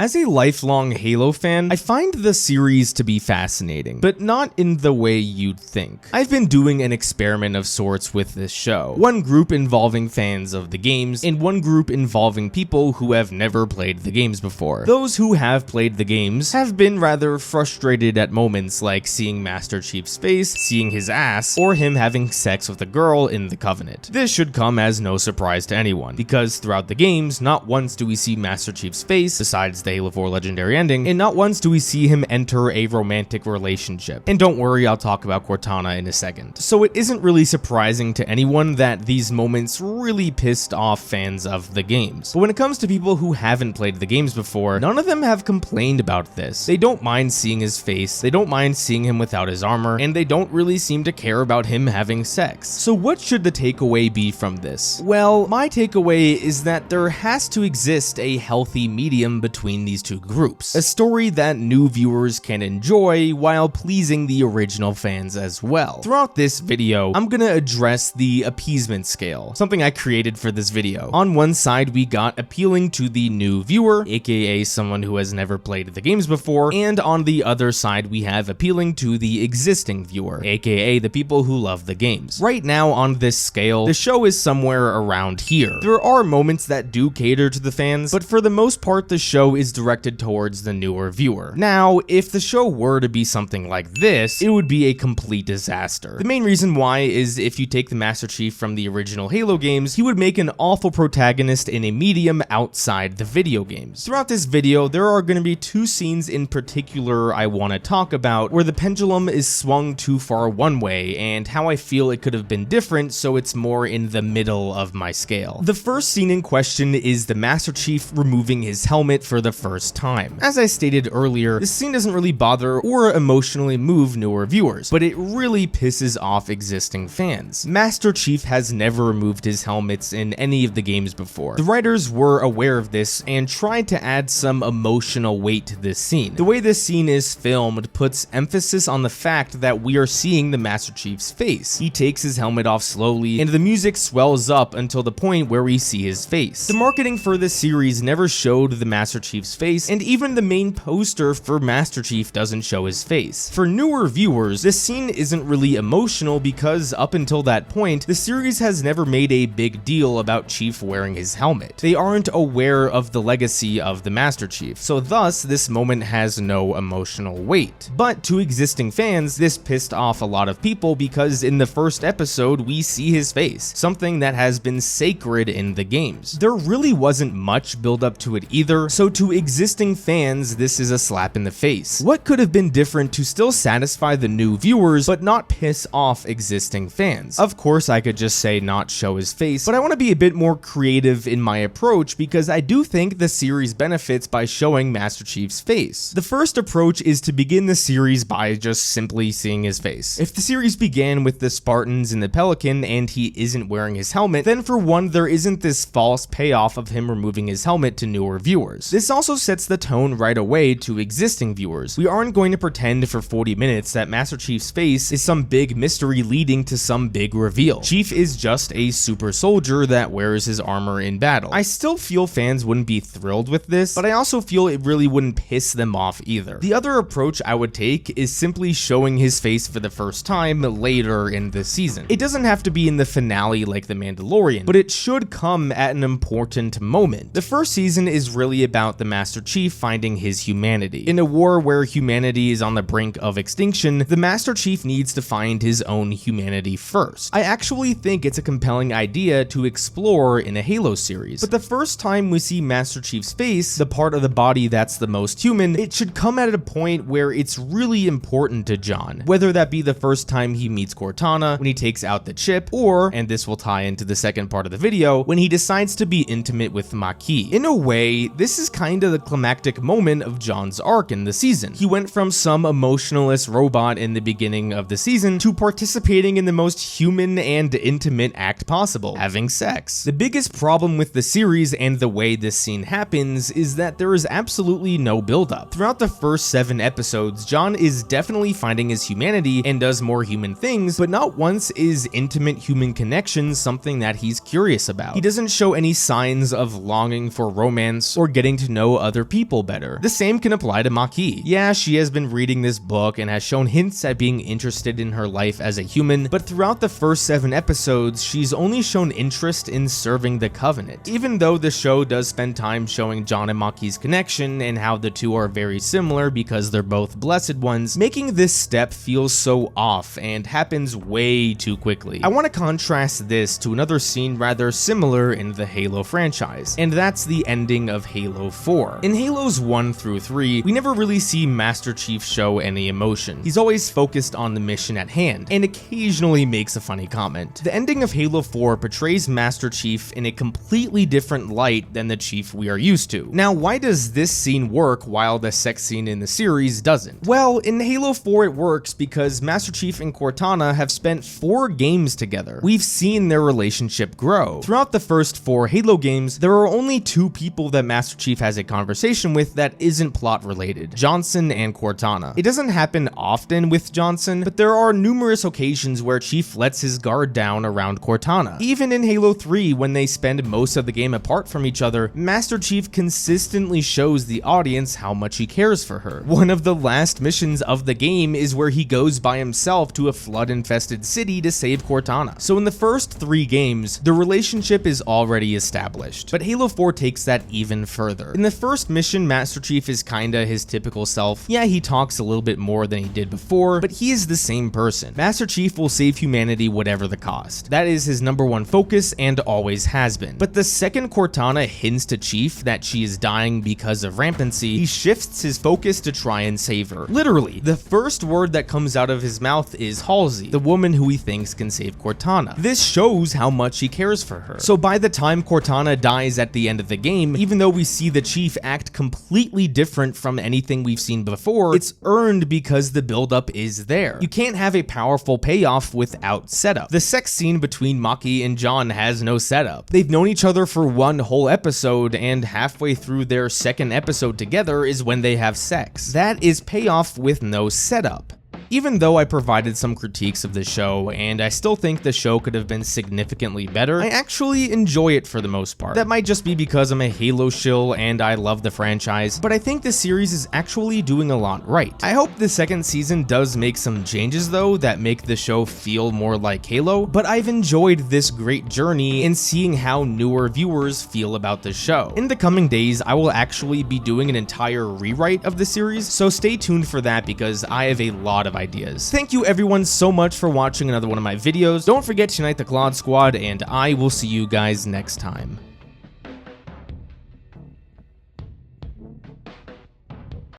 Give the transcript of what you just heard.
As a lifelong Halo fan, I find the series to be fascinating, but not in the way you'd think. I've been doing an experiment of sorts with this show. One group involving fans of the games, and one group involving people who have never played the games before. Those who have played the games have been rather frustrated at moments like seeing Master Chief's face, seeing his ass, or him having sex with a girl in the Covenant. This should come as no surprise to anyone, because throughout the games, not once do we see Master Chief's face, besides the Halo 4 Legendary ending, and not once do we see him enter a romantic relationship. And don't worry, I'll talk about Cortana in a second. So it isn't really surprising to anyone that these moments really pissed off fans of the games. But when it comes to people who haven't played the games before, none of them have complained about this. They don't mind seeing his face, they don't mind seeing him without his armor, and they don't really seem to care about him having sex. So what should the takeaway be from this? Well, my takeaway is that there has to exist a healthy medium between these two groups. A story that new viewers can enjoy while pleasing the original fans as well. Throughout this video, I'm gonna address the appeasement scale, something I created for this video. On one side, we got appealing to the new viewer, aka someone who has never played the games before, and on the other side, we have appealing to the existing viewer, aka the people who love the games. Right now on this scale, the show is somewhere around here. There are moments that do cater to the fans, but for the most part, the show is directed towards the newer viewer. Now, if the show were to be something like this, it would be a complete disaster. The main reason why is if you take the Master Chief from the original Halo games, he would make an awful protagonist in a medium outside the video games. Throughout this video, there are going to be two scenes in particular I want to talk about where the pendulum is swung too far one way and how I feel it could have been different so it's more in the middle of my scale. The first scene in question is the Master Chief removing his helmet for the first time. As I stated earlier, this scene doesn't really bother or emotionally move newer viewers, but it really pisses off existing fans. Master Chief has never removed his helmets in any of the games before. The writers were aware of this and tried to add some emotional weight to this scene. The way this scene is filmed puts emphasis on the fact that we are seeing the Master Chief's face. He takes his helmet off slowly, and the music swells up until the point where we see his face. The marketing for this series never showed the Master Chief's face, and even the main poster for Master Chief doesn't show his face. For newer viewers, this scene isn't really emotional because up until that point, the series has never made a big deal about Chief wearing his helmet. They aren't aware of the legacy of the Master Chief, so thus this moment has no emotional weight. But to existing fans, this pissed off a lot of people because in the first episode, we see his face, something that has been sacred in the games. There really wasn't much build up to it either, so to existing fans, this is a slap in the face. What could have been different to still satisfy the new viewers, but not piss off existing fans? Of course, I could just say not show his face, but I want to be a bit more creative in my approach because I do think the series benefits by showing Master Chief's face. The first approach is to begin the series by just simply seeing his face. If the series began with the Spartans in the Pelican and he isn't wearing his helmet, then for one, there isn't this false payoff of him removing his helmet to newer viewers. This also sets the tone right away to existing viewers. We aren't going to pretend for 40 minutes that Master Chief's face is some big mystery leading to some big reveal. Chief is just a super soldier that wears his armor in battle. I still feel fans wouldn't be thrilled with this, but I also feel it really wouldn't piss them off either. The other approach I would take is simply showing his face for the first time later in the season. It doesn't have to be in the finale like The Mandalorian, but it should come at an important moment. The first season is really about the Master Chief finding his humanity. In a war where humanity is on the brink of extinction, the Master Chief needs to find his own humanity first. I actually think it's a compelling idea to explore in a Halo series, but the first time we see Master Chief's face, the part of the body that's the most human, it should come at a point where it's really important to John. Whether that be the first time he meets Cortana, when he takes out the chip, or, and this will tie into the second part of the video, when he decides to be intimate with Maquis. In a way, this is kind of the climactic moment of John's arc in the season. He went from some emotionless robot in the beginning of the season to participating in the most human and intimate act possible, having sex. The biggest problem with the series and the way this scene happens is that there is absolutely no buildup. Throughout the first 7 episodes, John is definitely finding his humanity and does more human things, but not once is intimate human connection something that he's curious about. He doesn't show any signs of longing for romance or getting to know know other people better. The same can apply to Maki. Yeah, she has been reading this book and has shown hints at being interested in her life as a human, but throughout the first 7 episodes, she's only shown interest in serving the Covenant. Even though the show does spend time showing John and Maki's connection and how the two are very similar because they're both blessed ones, making this step feel so off and happens way too quickly. I want to contrast this to another scene rather similar in the Halo franchise, and that's the ending of Halo 4. In Halos 1 through 3, we never really see Master Chief show any emotion. He's always focused on the mission at hand, and occasionally makes a funny comment. The ending of Halo 4 portrays Master Chief in a completely different light than the Chief we are used to. Now, why does this scene work while the sex scene in the series doesn't? Well, in Halo 4 it works because Master Chief and Cortana have spent 4 games together. We've seen their relationship grow. Throughout the first 4 Halo games, there are only 2 people that Master Chief has a conversation with that isn't plot related: Johnson and Cortana. It doesn't happen often with Johnson, but there are numerous occasions where Chief lets his guard down around Cortana. Even in Halo 3, when they spend most of the game apart from each other, Master Chief consistently shows the audience how much he cares for her. One of the last missions of the game is where he goes by himself to a flood-infested city to save Cortana. So in the first 3 games, the relationship is already established, but Halo 4 takes that even further. In the first mission, Master Chief is kinda his typical self. Yeah, he talks a little bit more than he did before, but he is the same person. Master Chief will save humanity whatever the cost. That is his #1 focus and always has been. But the second Cortana hints to Chief that she is dying because of rampancy, he shifts his focus to try and save her. Literally, the first word that comes out of his mouth is Halsey, the woman who he thinks can save Cortana. This shows how much he cares for her. So by the time Cortana dies at the end of the game, even though we see the Chief act completely different from anything we've seen before, it's earned because the buildup is there. You can't have a powerful payoff without setup. The sex scene between Maki and John has no setup. They've known each other for 1 whole episode, and halfway through their 2nd episode together is when they have sex. That is payoff with no setup. Even though I provided some critiques of the show, and I still think the show could have been significantly better, I actually enjoy it for the most part. That might just be because I'm a Halo shill and I love the franchise, but I think the series is actually doing a lot right. I hope the 2nd season does make some changes though that make the show feel more like Halo, but I've enjoyed this great journey in seeing how newer viewers feel about the show. In the coming days, I will actually be doing an entire rewrite of the series, so stay tuned for that because I have a lot of ideas. Thank you everyone so much for watching another one of my videos. Don't forget to unite the Claude Squad, and I will see you guys next time.